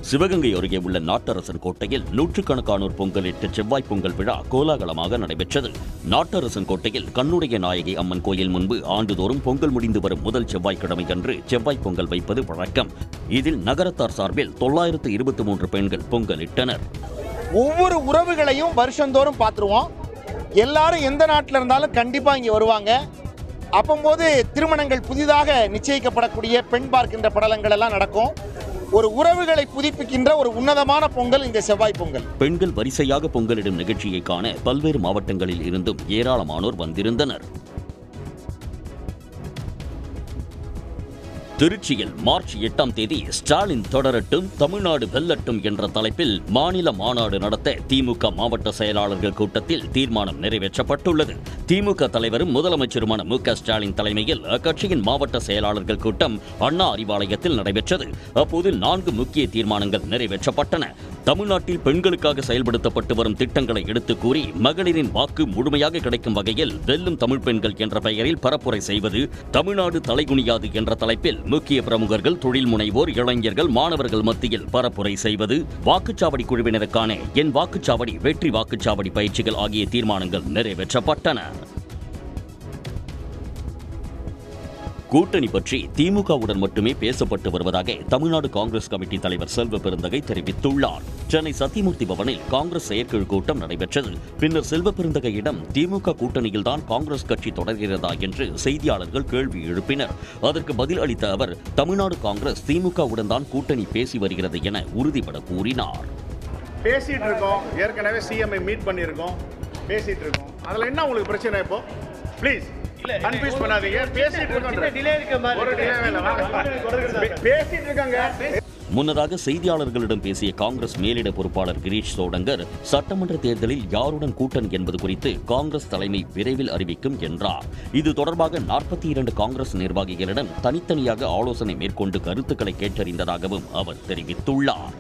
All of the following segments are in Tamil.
சிவகங்கை அருகே உள்ள நாட்டரசன் கோட்டையில் நூற்றுக்கணக்கானோர் பொங்கலிட்ட செவ்வாய் பொங்கல் விழா கோலாகலமாக நடைபெற்றது. நாட்டரசன் கோட்டையில் கண்ணுடைய நாயகி அம்மன் கோயில் முன்பு ஆண்டுதோறும் பொங்கல் முடிந்து வரும் முதல் செவ்வாய்க்கிழமை அன்று செவ்வாய் பொங்கல் வைப்பது வழக்கம். இதில் நகரத்தார் சார்பில் 923 பெண்கள் பொங்கலிட்டனர். ஒவ்வொரு உறவுகளையும் வருஷந்தோறும் பார்த்துருவோம். எல்லாரும் எந்த நாட்டில் இருந்தாலும் கண்டிப்பாக இங்கே வருவாங்க. அப்போது திருமணங்கள் புதிதாக நிச்சயிக்கப்படக்கூடிய பெண் பார்க்கின்ற படலங்கள் எல்லாம் நடக்கும். ஒரு உறவுகளை புதுப்பிக்கின்ற ஒரு உன்னதமான பொங்கல் இந்த செவ்வாய் பொங்கல். பெண்கள் வரிசையாக பொங்கலிடும் நிகழ்ச்சியை காண பல்வேறு மாவட்டங்களில் இருந்தும் ஏராளமானோர் வந்திருந்தனர். திருச்சியில் மார்ச் 8ஆம் தேதி ஸ்டாலின் தொடரட்டும் தமிழ்நாடு வெல்லட்டும் என்ற தலைப்பில் மாநில மாநாடு நடத்த திமுக மாவட்ட செயலாளர்கள் கூட்டத்தில் தீர்மானம் நிறைவேற்றப்பட்டுள்ளது. திமுக தலைவரும் முதலமைச்சருமான மு.க. ஸ்டாலின் தலைமையில் அக்கட்சியின் மாவட்ட செயலாளர்கள் கூட்டம் அண்ணா அறிவாலயத்தில் நடைபெற்றது. அப்போது 4 முக்கிய தீர்மானங்கள் நிறைவேற்றப்பட்டன. தமிழ்நாட்டில் பெண்களுக்காக செயல்படுத்தப்பட்டு வரும் திட்டங்களை எடுத்துக் கூறி மகளிரின் வாக்கு முழுமையாக கிடைக்கும் வகையில் வெல்லும் தமிழ் பெண்கள் என்ற பெயரில் பரப்புரை செய்வது, தமிழ்நாடு தலைகுனியாது என்ற தலைப்பில் முக்கிய பிரமுகர்கள், தொழில் முனைவோர், இளைஞர்கள், மாணவர்கள் மத்தியில் பரப்புரை செய்வது, வாக்குச்சாவடி குழுவினருக்கான என் வாக்குச்சாவடி வெற்றி வாக்குச்சாவடி பயிற்சிகள் ஆகிய தீர்மானங்கள் நிறைவேற்றப்பட்டன. கூட்டணி பற்றி திமுகவுடன் மட்டுமே பேசப்பட்டு வருவதாக தமிழ்நாடு காங்கிரஸ் கமிட்டி தலைவர் செல்வ பெருந்தகை தெரிவித்துள்ளார். சென்னை சத்தியமூர்த்தி பவனில் காங்கிரஸ் செயற்குழு கூட்டம் நடைபெற்றது. பின்னர் செல்வ பெருந்தகையிடம் திமுக கூட்டணியில்தான் காங்கிரஸ் கட்சி தொடர்கிறதா என்று செய்தியாளர்கள் கேள்வி எழுப்பினர். அதற்கு பதில் அளித்த அவர், தமிழ்நாடு காங்கிரஸ் திமுகவுடன் தான் கூட்டணி பேசி வருகிறது என உறுதிபட கூறினார். பேசிட்டு இருக்கோம், ஏற்கனவே சிஎம்ஐ மீட் பண்ணியிருக்கோம், பேசிட்டு இருக்கோம். அதில் என்ன உங்களுக்கு பிரச்சனை? இப்போ ப்ளீஸ் கன்ஃபியூஸ் பண்ணாதீங்க. பேசிட்டு இருக்காங்க. முன்னதாக செய்தியாளர்களிடம் பேசிய காங்கிரஸ் மேலிட பொறுப்பாளர் கிரீஷ் சோடங்கர், சட்டமன்ற தேர்தலில் யாருடன் கூட்டணி என்பது குறித்து காங்கிரஸ் தலைமை விரைவில் அறிவிக்கும் என்றார். இது தொடர்பாக 42 காங்கிரஸ் நிர்வாகிகளிடம் தனித்தனியாக ஆலோசனை மேற்கொண்டு கருத்துக்களை கேட்டறிந்ததாகவும் அவர் தெரிவித்துள்ளார்.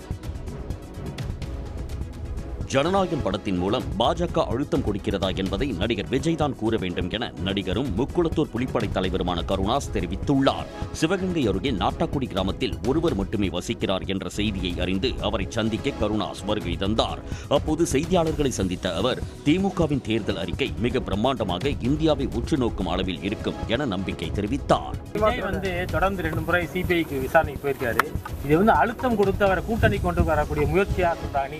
ஜனநாயகம் படத்தின் மூலம் பாஜக அழுத்தம் கொடுக்கிறதா என்பதை நடிகர் விஜய் தான் கூற வேண்டும் என நடிகரும் முக்குளத்தூர் புலிப்படை தலைவருமான கருணாஸ் தெரிவித்துள்ளார். சிவகங்கை அருகே நாட்டாக்குடி கிராமத்தில் ஒருவர் மட்டுமே வசிக்கிறார் என்ற செய்தியை அறிந்து அவரை சந்திக்க கருணாஸ் வருகை தந்தார். அப்போது செய்தியாளர்களை சந்தித்த அவர், திமுகவின் தேர்தல் அறிக்கை மிக பிரம்மாண்டமாக இந்தியாவை உற்று நோக்கும் அளவில் இருக்கும் என நம்பிக்கை தெரிவித்தார். தொடர்ந்து 2 முறை சிபிஐக்கு விசாரணை போயிருக்காரு. இது அழுத்தம் கொடுத்து அவரை கூட்டணி கொண்டு வரக்கூடிய முயற்சியா தான்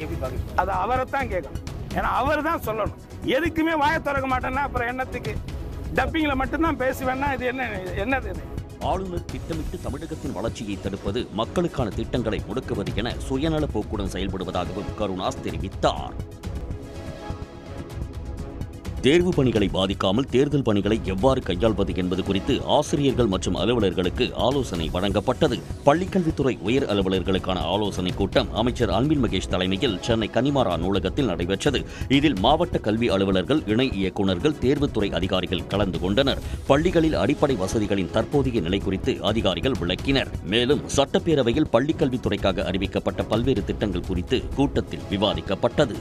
கேட்கணும். ஏன்னா அவர் தான் சொல்லணும். எதுக்குமே வாயை திறக்க மாட்டேன்னா அப்புறம் என்னத்துக்கு? டப்பிங்ல மட்டும்தான் பேசுவேன்னா இது என்னது? ஆளுநர் திட்டமிட்டு தமிழகத்தின் வளர்ச்சியை தடுப்பது, மக்களுக்கான திட்டங்களை முடக்குவது என சுயநல போக்குடன் செயல்படுவதாகவும் கருணாஸ் தெரிவித்தார். தேர்வு பணிகளை பாதிக்காமல் தேர்தல் பணிகளை எவ்வாறு கையாள்வது என்பது குறித்து ஆசிரியர்கள் மற்றும் அலுவலர்களுக்கு ஆலோசனை வழங்கப்பட்டது. பள்ளிக்கல்வித்துறை உயர் அலுவலர்களுக்கான ஆலோசனை கூட்டம் அமைச்சர் அன்பில் மகேஷ் தலைமையில் சென்னை கன்னிமாரா நூலகத்தில் நடைபெற்றது. இதில் மாவட்ட கல்வி அலுவலர்கள், இணை இயக்குநர்கள், தேர்வுத்துறை அதிகாரிகள் கலந்து கொண்டனர். பள்ளிகளில் அடிப்படை வசதிகளின் தற்போதைய நிலை குறித்து அதிகாரிகள் விளக்கினர். மேலும் சட்டப்பேரவையில் பள்ளிக்கல்வித்துறைக்காக அறிவிக்கப்பட்ட பல்வேறு திட்டங்கள் குறித்து கூட்டத்தில் விவாதிக்கப்பட்டது.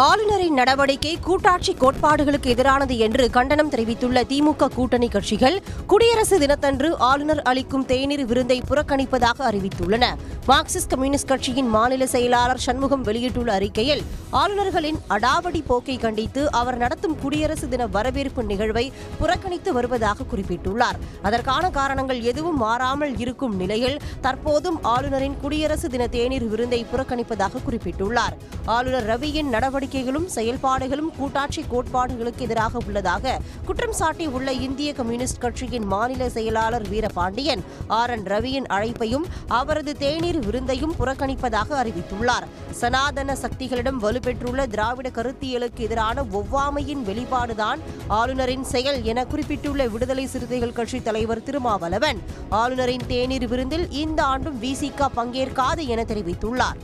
ஆளுநரின் நடவடிக்கை கூட்டாட்சி கோட்பாடுகளுக்கு எதிரானது என்று கண்டனம் தெரிவித்துள்ள திமுக கூட்டணி கட்சிகள் குடியரசு தினத்தன்று ஆளுநர் அளிக்கும் தேநீர் விருந்தை புறக்கணிப்பதாக அறிவித்துள்ளன. மார்க்சிஸ்ட் கம்யூனிஸ்ட் கட்சியின் மாநில செயலாளர் சண்முகம் வெளியிட்டுள்ள அறிக்கையில், ஆளுநர்களின் அடாவடி போக்கை கண்டித்து அவர் நடத்தும் குடியரசு தின வரவேற்பு நிகழ்வை புறக்கணித்து வருவதாக குறிப்பிட்டுள்ளார். அதற்கான காரணங்கள் எதுவும் மாறாமல் இருக்கும் நிலையில் தற்போதும் ஆளுநரின் குடியரசு தின தேநீர் விருந்தை புறக்கணிப்பதாக குறிப்பிட்டுள்ளார். ஆளுநர் ரவியின் நடவடிக்கைகளும் செயல்பாடுகளும் கூட்டாட்சி கோட்பாடுகளுக்கு எதிராக உள்ளதாக குற்றம் சாட்டியுள்ள இந்திய கம்யூனிஸ்ட் கட்சியின் மாநில செயலாளர் வீரபாண்டியன், RN ரவியின் அழைப்பையும் அவரது தேநீர் விருந்தையும் புறக்கணிப்பதாக அறிவித்துள்ளார். சனாதன சக்திகளிடம் வலுப்பெற்றுள்ள திராவிட கருத்தியலுக்கு எதிரான ஒவ்வாமையின் வெளிப்பாடுதான் ஆளுநரின் செயல் என குறிப்பிட்டுள்ள விடுதலை சிறுத்தைகள் கட்சி தலைவர் திருமாவளவன், ஆளுநரின் தேநீர் விருந்தில் இந்த ஆண்டும் விசிக பங்கேற்காது என தெரிவித்துள்ளார்.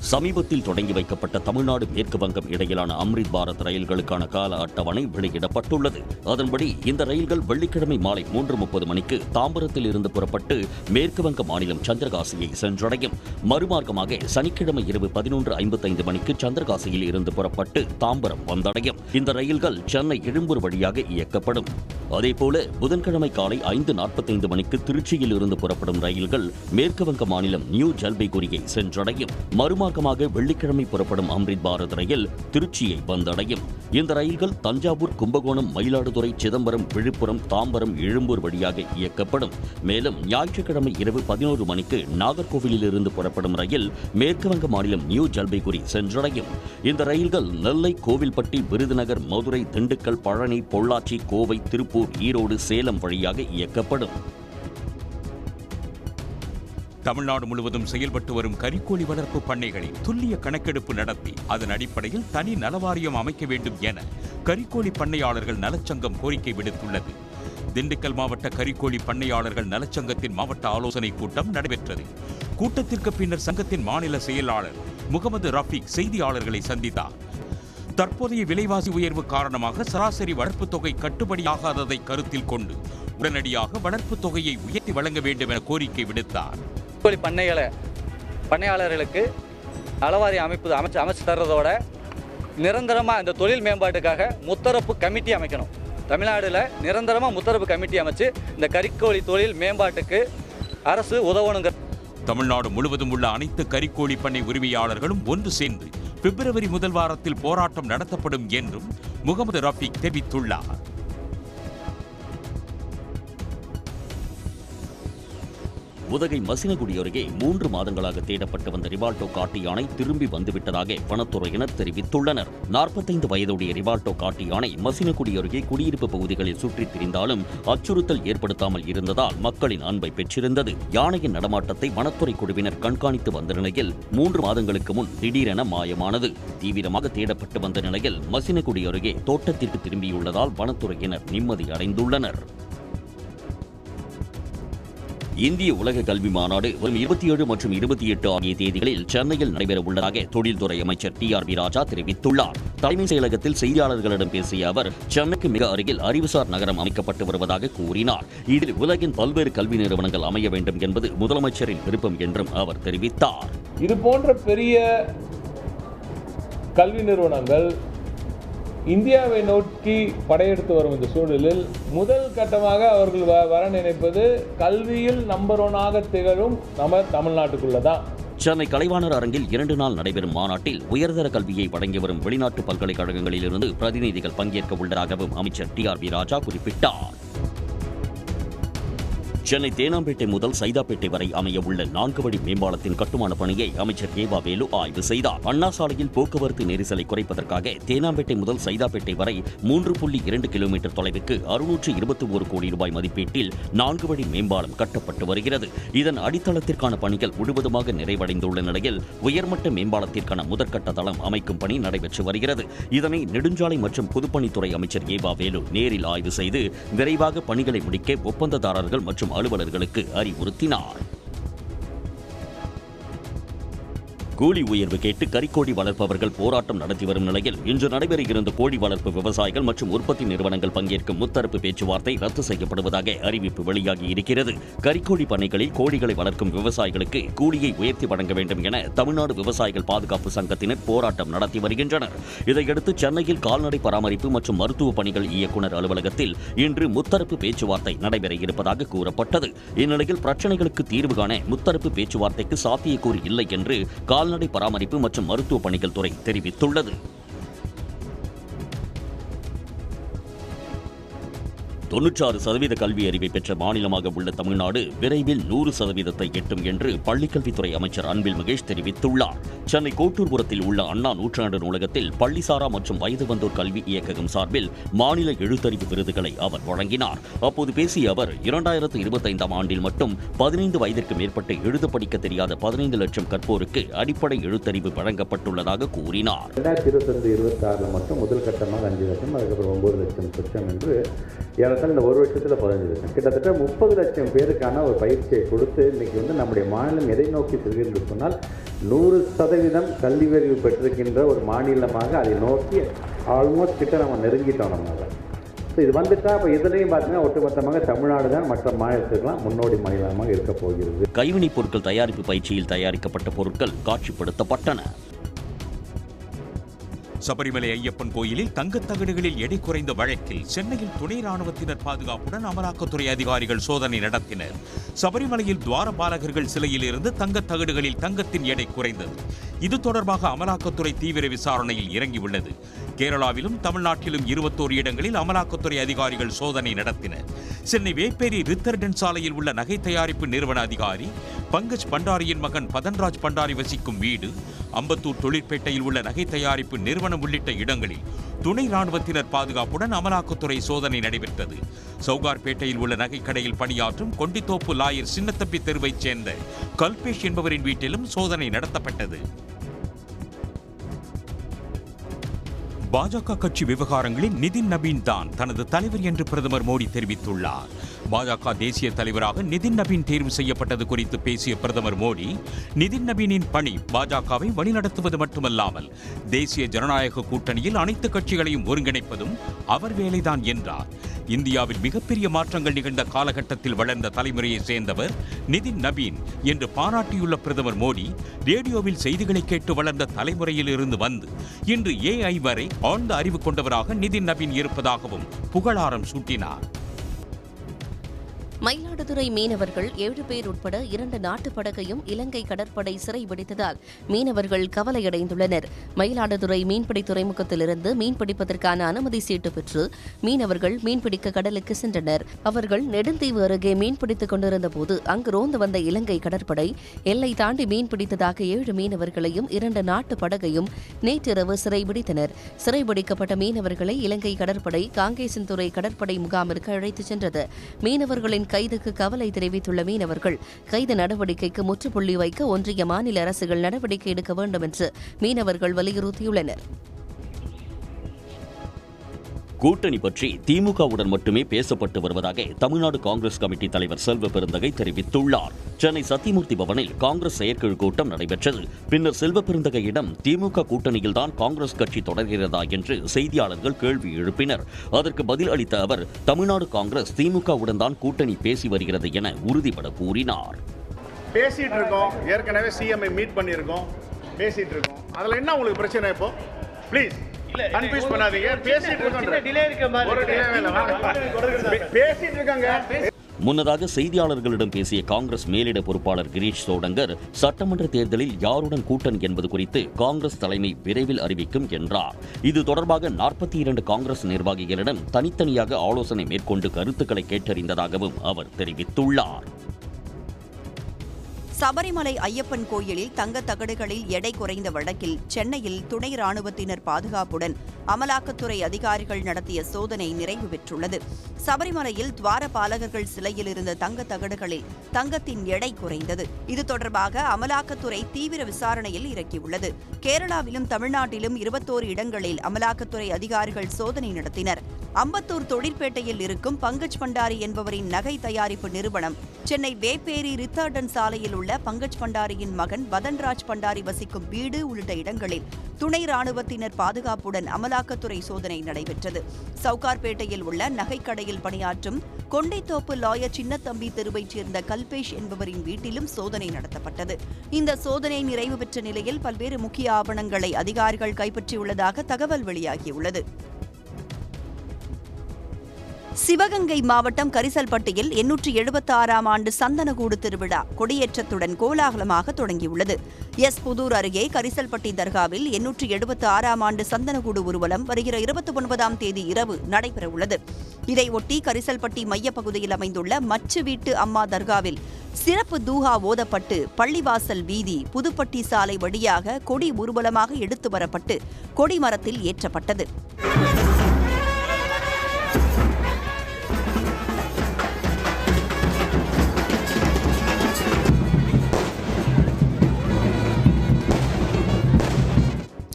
சமீபத்தில் தொடங்கி வைக்கப்பட்ட தமிழ்நாடு மேற்கு வங்கம் இடையிலான அம்ரித் பாரத் ரயில்களுக்கான கால அட்டவணை வெளியிடப்பட்டுள்ளது. அதன்படி இந்த ரயில்கள் வெள்ளிக்கிழமை மாலை 3:30 மணிக்கு தாம்பரத்தில் இருந்து புறப்பட்டு மேற்கு வங்க மாநிலம் சந்திரகாசியை சென்றடையும். மறுமார்க்கமாக சனிக்கிழமை இரவு 11:55 மணிக்கு சந்திரகாசியில் இருந்து புறப்பட்டு தாம்பரம் வந்தடையும். இந்த ரயில்கள் சென்னை எழும்பூர் வழியாக இயக்கப்படும். அதேபோல புதன்கிழமை காலை 5:45 மணிக்கு திருச்சியில் இருந்து புறப்படும் ரயில்கள் மேற்குவங்க மாநிலம் நியூ ஜல்பைகுரியை சென்றடையும். மறுமார்க்கமாக வெள்ளிக்கிழமை புறப்படும் அம்ரித் பாரத் ரயில் திருச்சியை வந்தடையும். இந்த ரயில்கள் தஞ்சாவூர், கும்பகோணம், மயிலாடுதுறை, சிதம்பரம், விழுப்புரம், தாம்பரம், எழும்பூர் வழியாக இயக்கப்படும். மேலும் ஞாயிற்றுக்கிழமை இரவு 11 மணிக்கு நாகர்கோவிலில் இருந்து புறப்படும் ரயில் மேற்குவங்க மாநிலம் நியூ ஜல்பைகுரி சென்றடையும். இந்த ரயில்கள் நெல்லை, கோவில்பட்டி, விருதுநகர், மதுரை, திண்டுக்கல், பழனி, பொள்ளாச்சி, கோவை, திருப்பூர், ஈரோடு, சேலம் வழியாக இயக்கப்படும். தமிழ்நாடு முழுவதும் செயல்பட்டு வரும் கரிக்கோழி வளர்ப்பு பண்ணைகளில் துல்லிய கணக்கெடுப்பு நடத்தி அதன் அடிப்படையில் தனி நலவாரியம் அமைக்க வேண்டும் என கரிக்கோழி பண்ணையாளர்கள் நலச்சங்கம் கோரிக்கை விடுத்துள்ளது. திண்டுக்கல் மாவட்ட கரிக்கோழி பண்ணையாளர்கள் நலச்சங்கத்தின் மாவட்ட ஆலோசனை கூட்டம் நடைபெற்றது. கூட்டத்திற்கு பின்னர் சங்கத்தின் மாநில செயலாளர் முகமது ரஃபீக் செய்தியாளர்களை சந்தித்தார். தற்போதைய விலைவாசி உயர்வு காரணமாக சராசரி வளர்ப்பு தொகை கட்டுப்படியாகாததை கருத்தில் கொண்டு உடனடியாக வளர்ப்பு தொகையை உயர்த்தி வழங்க வேண்டும் என கோரிக்கை விடுத்தார். பண்ணையாளர்களுக்கு நலவாரி அமைச்சு தர்றதோட நிரந்தரமாக இந்த தொழில் மேம்பாட்டுக்காக முத்தரப்பு கமிட்டி அமைக்கணும். தமிழ்நாடுல நிரந்தரமாக முத்தரப்பு கமிட்டி அமைச்சு இந்த கரிக்கோழி தொழில் மேம்பாட்டுக்கு அரசு உதவணுங்க. தமிழ்நாடு முழுவதும் உள்ள அனைத்து கரிக்கோழி பண்ணை உரிமையாளர்களும் ஒன்று சேர்ந்து பிப்ரவரி முதல் வாரத்தில் போராட்டம் நடத்தப்படும் என்றும் முகமது ரஃபீக் தெரிவித்துள்ளார். உதகை மசினகுடி அருகே 3 மாதங்களாக தேடப்பட்டு வந்த ரிவால்டோ காட்டு யானை திரும்பி வந்துவிட்டதாக வனத்துறையினர் தெரிவித்துள்ளனர். 45 வயதுடைய ரிவால்டோ காட்டு யானை மசினகுடி அருகே குடியிருப்பு பகுதிகளில் சுற்றித் திரிந்தாலும் அச்சுறுத்தல் ஏற்படுத்தாமல் இருந்ததால் மக்களின் அன்பை பெற்றிருந்தது. யானையின் நடமாட்டத்தை வனத்துறை குழுவினர் கண்காணித்து வந்த நிலையில் 3 மாதங்களுக்கு முன் திடீரென மாயமானது. தீவிரமாக தேடப்பட்டு வந்த நிலையில் மசினகுடி அருகே தோட்டத்திற்கு திரும்பியுள்ளதால் வனத்துறையினர் நிம்மதி அடைந்துள்ளனர். இந்திய உலக கல்வி மாநாடு வரும் 27 மற்றும் 28 ஆகிய தேதிகளில் சென்னையில் நடைபெற உள்ளதாக தொழில்துறை அமைச்சர் TRB ராஜா தெரிவித்துள்ளார். தலைமைச் செயலகத்தில் செய்தியாளர்களிடம் பேசிய அவர், சென்னைக்கு மிக அருகில் அறிவுசார் நகரம் அமைக்கப்பட்டு வருவதாக கூறினார். இதில் உலகின் பல்வேறு கல்வி நிறுவனங்கள் அமைய வேண்டும் என்பது முதலமைச்சரின் விருப்பம் என்றும் அவர் தெரிவித்தார். இது போன்ற பெரிய கல்வி நிறுவனங்கள் இந்தியாவை நோக்கி படையெடுத்து வரும் இந்த சூழலில் முதல் கட்டமாக அவர்கள் வர நினைப்பது கல்வியில் நம்பர் 1 திகழும் நம்ம தமிழ்நாட்டுக்குள்ளதான். சென்னை கலைவாணர் அரங்கில் 2 நாள் நடைபெறும் மாநாட்டில் உயர்தர கல்வியை வழங்கி வரும் வெளிநாட்டு பல்கலைக்கழகங்களிலிருந்து பிரதிநிதிகள் பங்கேற்க உள்ளதாகவும் அமைச்சர் TRB ராஜா குறிப்பிட்டார். சென்னை தேனாம்பேட்டை முதல் சைதாப்பேட்டை வரை அமைய உள்ள 4 வழி மேம்பாலத்தின் கட்டுமான பணியை அமைச்சர் ஏவா வேலு ஆய்வு செய்தார். அண்ணா சாலையில் போக்குவரத்து நெரிசலை குறைப்பதற்காக தேனாம்பேட்டை முதல் சைதாப்பேட்டை வரை 3.2 கிலோமீட்டர் தொலைவுக்கு 621 கோடி ரூபாய் மதிப்பீட்டில் 4 வழி மேம்பாலம் கட்டப்பட்டு வருகிறது. இதன் அடித்தளத்திற்கான பணிகள் முழுவதுமாக நிறைவடைந்துள்ள நிலையில் உயர்மட்ட மேம்பாலத்திற்கான முதற்கட்ட தளம் அமைக்கும் பணி நடைபெற்று வருகிறது. இதனை நெடுஞ்சாலை மற்றும் பொதுப்பணித்துறை அமைச்சர் ஏவா வேலு நேரில் ஆய்வு செய்து விரைவாக பணிகளை முடிக்க ஒப்பந்ததாரர்கள் மற்றும் அலுவலர்களுக்கு அறிவுறுத்தினார். கூலி உயர்வு கேட்டு கரிக்கோழி வளர்ப்பவர்கள் போராட்டம் நடத்தி வரும் நிலையில் இன்று நடைபெற இருந்த கோழி வளர்ப்பு விவசாயிகள் மற்றும் உற்பத்தி நிறுவனங்கள் பங்கேற்கும் முத்தரப்பு பேச்சுவார்த்தை ரத்து செய்யப்படுவதாக அறிவிப்பு வெளியாகி இருக்கிறது. கரிக்கோழி பண்ணைகளில் கோழிகளை வளர்க்கும் விவசாயிகளுக்கு கூலியை உயர்த்தி வழங்க வேண்டும் என தமிழ்நாடு விவசாயிகள் பாதுகாப்பு சங்கத்தினர் போராட்டம் நடத்தி வருகின்றனர். இதையடுத்து சென்னையில் கால்நடை பராமரிப்பு மற்றும் மருத்துவ பணிகள் இயக்குநர் அலுவலகத்தில் இன்று முத்தரப்பு பேச்சுவார்த்தை நடைபெற இருப்பதாக கூறப்பட்டது. இந்நிலையில் பிரச்சினைகளுக்கு தீர்வு காண முத்தரப்பு பேச்சுவார்த்தைக்கு சாத்தியக்கூறு இல்லை என்று கால்நடை பராமரிப்பு மற்றும் மருத்துவ பணிகள் துறை தெரிவித்துள்ளது. 96% கல்வி அறிவை பெற்ற மாநிலமாக உள்ள தமிழ்நாடு விரைவில் 100% எட்டும் என்று பள்ளிக்கல்வித்துறை அமைச்சர் அன்பில் மகேஷ் தெரிவித்துள்ளார். சென்னை கோட்டூர்புரத்தில் உள்ள அண்ணா நூற்றாண்டு நூலகத்தில் பள்ளிசாரா மற்றும் வயது வந்தோர் கல்வி இயக்ககம் சார்பில் மாநில எழுத்தறிவு விருதுகளை அவர் வழங்கினார். அப்போது பேசிய அவர் 2025ஆம் ஆண்டில் மட்டும் 15 வயதிற்கு மேற்பட்டு எழுத படிக்க தெரியாத 15 லட்சம் கற்போருக்கு அடிப்படை எழுத்தறிவு வழங்கப்பட்டுள்ளதாக கூறினார். 2025-26 மட்டும் முதல் கட்டமாக 5 லட்சம், அதுக்கப்புறம் 9 லட்சம் திட்டம் என்று இந்த ஒரு வருஷத்தில் 15 லட்சம், கிட்டத்தட்ட 30 லட்சம் பேருக்கான ஒரு பயிற்சியை கொடுத்து இன்றைக்கி நம்முடைய மாநிலம் எதை நோக்கி செல்கிறது சொன்னால் 100% கல்வி அறிவு பெற்றிருக்கின்ற ஒரு மாநிலமாக அதை நோக்கி ஆல்மோஸ்ட் கிட்ட நம்ம நெருங்கிட்டோம். நம்ம இது வந்துட்டா இப்போ இதுலையும் பார்த்தீங்கன்னா ஒட்டுமொத்தமாக தமிழ்நாடு தான் மற்ற மாநிலத்துக்கெல்லாம் முன்னோடி மாநிலமாக இருக்க போகிறது. கைவினைப் பொருட்கள் தயாரிப்பு பயிற்சியில் தயாரிக்கப்பட்ட பொருட்கள் காட்சிப்படுத்தப்பட்டன. சபரிமலை ஐயப்பன் கோயிலில் தங்கத் தகடுகளில் எடை குறைந்த வழக்கில் சென்னையில் துணை ராணுவத்தினர் பாதுகாப்புடன் அமலாக்கத்துறை அதிகாரிகள் சோதனை நடத்தினர். சபரிமலையில் துவாரபாலகர்கள் சிலையில் இருந்து தங்கத் தகடுகளில் தங்கத்தின் எடை குறைந்தது. இது தொடர்பாக அமலாக்கத்துறை தீவிர விசாரணையில் இறங்கியுள்ளது. கேரளாவிலும் தமிழ்நாட்டிலும் 21 இடங்களில் அமலாக்கத்துறை அதிகாரிகள் சோதனை நடத்தினர். சென்னை வேப்பேரி ரித்தர்டன் சாலையில் உள்ள நகை தயாரிப்பு நிறுவன அதிகாரி பங்கஜ் பண்டாரியின் மகன் பதன்ராஜ் பண்டாரி வசிக்கும் வீடு, அம்பத்தூர் தொழிற்பேட்டையில் உள்ள நகை தயாரிப்பு நிறுவனம் உள்ளிட்ட இடங்களில் துணை ராணுவத்தினர் பாதுகாப்புடன் அமலாக்கத்துறை சோதனை நடைபெற்றது. சவுகார்பேட்டையில் உள்ள நகைக்கடையில் பணியாற்றும் கொண்டித்தோப்பு லாயர் சின்னத்தம்பி தெருவைச் சேர்ந்த கல்பேஷ் என்பவரின் வீட்டிலும் சோதனை நடத்தப்பட்டது. பாஜக கட்சி விவகாரங்களில் நிதின் நபீன் தான் தனது தலைவர் என்று பிரதமர் மோடி தெரிவித்துள்ளார். பாஜக தேசிய தலைவராக நிதின் நபீன் தேர்வு செய்யப்பட்டது குறித்து பேசிய பிரதமர் மோடி, நிதின் நபீனின் பணி பாஜகவை வழிநடத்துவது மட்டுமல்லாமல் தேசிய ஜனநாயக கூட்டணியில் அனைத்து கட்சிகளையும் ஒருங்கிணைப்பதும் அவர் வேலைதான் என்றார். இந்தியாவில் மிகப்பெரிய மாற்றங்கள் நிகழ்ந்த காலகட்டத்தில் வளர்ந்த தலைமுறையை சேர்ந்தவர் நிதின் நபீன் என்று பாராட்டியுள்ள பிரதமர் மோடி, ரேடியோவில் செய்திகளை கேட்டு வளர்ந்த தலைமுறையில் இருந்து வந்து இன்று AI வரை ஆழ்ந்த அறிவு கொண்டவராக நிதின் நபீன் இருப்பதாகவும் புகழாரம் சூட்டினார். மயிலாடுதுறை மீனவர்கள் 7 பேர் உட்பட 2 நாட்டு படகையும் இலங்கை கடற்படை சிறைபிடித்ததால் மீனவர்கள் கவலையடைந்துள்ளனர். மயிலாடுதுறை மீன்பிடி துறைமுகத்திலிருந்து மீன்பிடிப்பதற்கான அனுமதி சீட்டு பெற்று மீனவர்கள் மீன்பிடிக்க கடலுக்கு சென்றனர். அவர்கள் நெடுந்தீவு அருகே மீன்பிடித்துக் கொண்டிருந்த போது அங்கு ரோந்து வந்த இலங்கை கடற்படை எல்லை தாண்டி மீன்பிடித்ததாக 7 மீனவர்களையும் 2 நாட்டு படகையும் நேற்றிரவு சிறைபிடித்தனர். சிறைபிடிக்கப்பட்ட மீனவர்களை இலங்கை கடற்படை காங்கேசன்துறை கடற்படை முகாமிற்கு அழைத்துச் சென்றது. மீனவர்களின் கைதுக்கு கவலை தெரிவித்துள்ள மீனவர்கள் கைது நடவடிக்கைக்கு முற்றுப்புள்ளி வைக்க ஒன்றிய மாநில அரசுகள் நடவடிக்கை எடுக்க வேண்டும் என்று மீனவர்கள் வலியுறுத்தியுள்ளனர். கூட்டணி பற்றி திமுகவுடன் மட்டுமே பேசப்பட்டு வருவதாக தமிழ்நாடு காங்கிரஸ் கமிட்டி தலைவர் செல்வ பெருந்தகை தெரிவித்துள்ளார். சென்னை சத்தியமூர்த்தி பவனில் காங்கிரஸ் செயற்குழு கூட்டம் நடைபெற்றது. பின்னர் செல்வ பெருந்தகையிடம் திமுக கூட்டணியில்தான் காங்கிரஸ் கட்சி தொடர்கிறதா என்று செய்தியாளர்கள் கேள்வி எழுப்பினர். அதற்கு பதில் அளித்த அவர், தமிழ்நாடு காங்கிரஸ் திமுகவுடன் தான் கூட்டணி பேசி வருகிறது என உறுதிபட கூறினார். பேசிட்டு இருக்கோம், ஏற்கனவே சிஎம்ஐ மீட் பண்ணியிருக்கோம், பேசிட்டு இருக்கோம். அதில் என்ன உங்களுக்கு பிரச்சனை இப்போ? ப்ளீஸ் கன்ஃபியூஸ் பண்ணாதீங்க. பேசிட்டு இருக்காங்க. முன்னதாக செய்தியாளர்களிடம் பேசிய காங்கிரஸ் மேலிட பொறுப்பாளர் கிரீஷ் சோடங்கர், சட்டமன்ற தேர்தலில் யாருடன் கூட்டணி என்பது குறித்து காங்கிரஸ் தலைமை விரைவில் அறிவிக்கும் என்றார். இது தொடர்பாக 42 காங்கிரஸ் நிர்வாகிகளிடம் தனித்தனியாக ஆலோசனை மேற்கொண்டு கருத்துக்களை கேட்டறிந்ததாகவும் அவர் தெரிவித்துள்ளார். சபரிமலை ஐயப்பன் கோயிலில் தங்கத் தகடுகளில் எடை குறைந்த வழக்கில் சென்னையில் துணை ராணுவத்தினர் பாதுகாப்புடன் அமலாக்கத்துறை அதிகாரிகள் நடத்திய சோதனை நிறைவு பெற்றுள்ளது. சபரிமலையில் துவாரபாலகர்கள் சிலையில் இருந்த தங்கத் தகடுகளில் தங்கத்தின் எடை குறைந்தது. இது தொடர்பாக அமலாக்கத்துறை தீவிர விசாரணையில் இறக்கியுள்ளது. கேரளாவிலும் தமிழ்நாட்டிலும் 21 இடங்களில் அமலாக்கத்துறை அதிகாரிகள் சோதனை நடத்தினர். அம்பத்தூர் தொழிற்பேட்டையில் இருக்கும் பங்கஜ் பண்டாரி என்பவரின் நகை தயாரிப்பு நிறுவனம், சென்னை வேப்பேரி ரித்தர்டன் சாலையில் உள்ள பங்கஜ் பண்டாரியின் மகன் பதன்ராஜ் பண்டாரி வசிக்கும் வீடு உள்ளிட்ட இடங்களில் துணை ராணுவத்தினர் பாதுகாப்புடன் அமலாக்கத்துறை சோதனை நடைபெற்றது. சவுகார்பேட்டையில் உள்ள நகைக்கடையில் பணியாற்றும் கொண்டைத்தோப்பு லாயர் சின்னத்தம்பி தெருவைச் சேர்ந்த கல்பேஷ் என்பவரின் வீட்டிலும் சோதனை நடத்தப்பட்டது. இந்த சோதனை நிறைவு பெற்ற நிலையில் பல்வேறு முக்கிய ஆவணங்களை அதிகாரிகள் கைப்பற்றியுள்ளதாக தகவல் வெளியாகியுள்ளது. சிவகங்கை மாவட்டம் கரிசல்பட்டியில் 876ஆம் ஆண்டு சந்தனக்கூடு திருவிழா கொடியேற்றத்துடன் கோலாகலமாக தொடங்கியுள்ளது. புதூர் அருகே கரிசல்பட்டி தர்காவில் 876ஆம் ஆண்டு சந்தனக்கூடு ஊர்வலம் வருகிற 29ஆம் தேதி இரவு நடைபெறவுள்ளது. இதையொட்டி கரிசல்பட்டி மையப்பகுதியில் அமைந்துள்ள மச்சு வீட்டு அம்மா தர்காவில் சிறப்பு தூஹா ஓதப்பட்டு பள்ளிவாசல் வீதி, புதுப்பட்டி சாலை வழியாக கொடி ஊர்வலமாக எடுத்து வரப்பட்டு கொடிமரத்தில் ஏற்றப்பட்டது.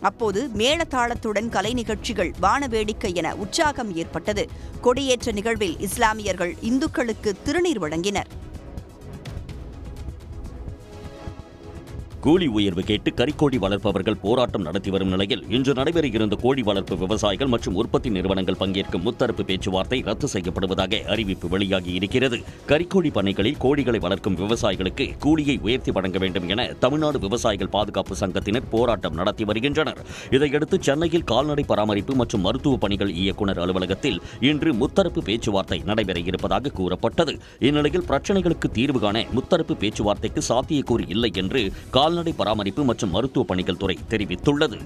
அப்போது மேளதாளத்துடன் கலை நிகழ்ச்சிகள், வானவேடிக்கை என உற்சாகம் ஏற்பட்டது. கொடியேற்ற நிகழ்வில் இஸ்லாமியர்கள் இந்துக்களுக்கு திருநீர் வழங்கினர். கூலி உயர்வு கேட்டு கறிக்கோழி வளர்ப்பவர்கள் போராட்டம் நடத்தி வரும் நிலையில் இன்று நடைபெற இருந்த கோழி வளர்ப்பு விவசாயிகள் மற்றும் உற்பத்தி நிறுவனங்கள் பங்கேற்கும் முத்தரப்பு பேச்சுவார்த்தை ரத்து செய்யப்படுவதாக அறிவிப்பு வெளியாகி இருக்கிறது. கறிக்கோழி பண்ணைகளில் கோழிகளை வளர்க்கும் விவசாயிகளுக்கு கூலியை உயர்த்தி வழங்க வேண்டும் என தமிழ்நாடு விவசாயிகள் பாதுகாப்பு சங்கத்தினர் போராட்டம் நடத்தி வருகின்றனர். இதையடுத்து சென்னையில் கால்நடை பராமரிப்பு மற்றும் மருத்துவ பணிகள் இயக்குநர் அலுவலகத்தில் இன்று முத்தரப்பு பேச்சுவார்த்தை நடைபெற இருப்பதாக கூறப்பட்டது. இந்நிலையில் பிரச்சினைகளுக்கு தீர்வு காண முத்தரப்பு பேச்சுவார்த்தைக்கு சாத்தியக்கூறு இல்லை என்று கால்நடை பராமரிப்பு மற்றும் மருத்துவ பணிகள் துறை தெரிவித்துள்ளது.